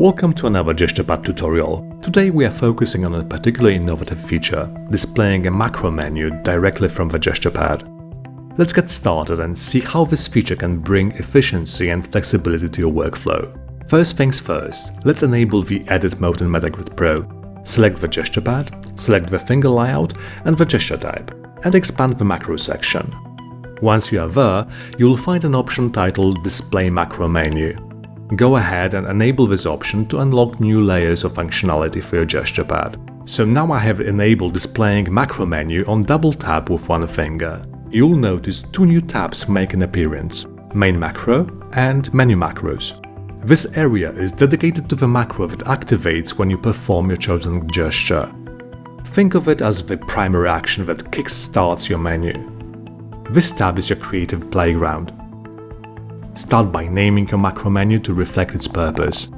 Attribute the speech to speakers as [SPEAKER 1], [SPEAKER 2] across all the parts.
[SPEAKER 1] Welcome to another GesturePad tutorial. Today we are focusing on a particularly innovative feature, displaying a macro menu directly from the GesturePad. Let's get started and see how this feature can bring efficiency and flexibility to your workflow. First things first, let's enable the Edit mode in MetaGrid Pro. Select the GesturePad, select the finger layout and the gesture type, and expand the macro section. Once you are there, you will find an option titled Display Macro Menu. Go ahead and enable this option to unlock new layers of functionality for your GesturePad. So now I have enabled displaying macro menu on double tap with one finger. You'll notice two new tabs make an appearance, Main Macro and Menu Macros. This area is dedicated to the macro that activates when you perform your chosen gesture. Think of it as the primary action that kick-starts your menu. This tab is your creative playground. Start by naming your macro menu to reflect its purpose.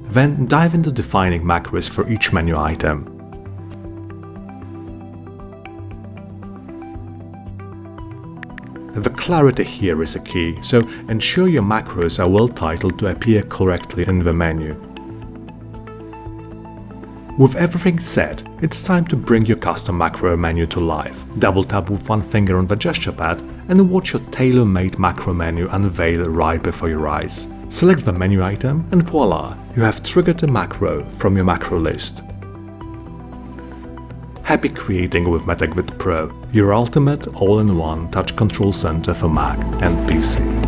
[SPEAKER 1] Then dive into defining macros for each menu item. The clarity here is a key, so ensure your macros are well titled to appear correctly in the menu. With everything set, it's time to bring your custom macro menu to life. Double tap with one finger on the GesturePad and watch your tailor-made macro menu unveil right before your eyes. Select the menu item and voila, you have triggered a macro from your macro list. Happy creating with MetaGrid Pro, your ultimate all-in-one touch control center for Mac and PC.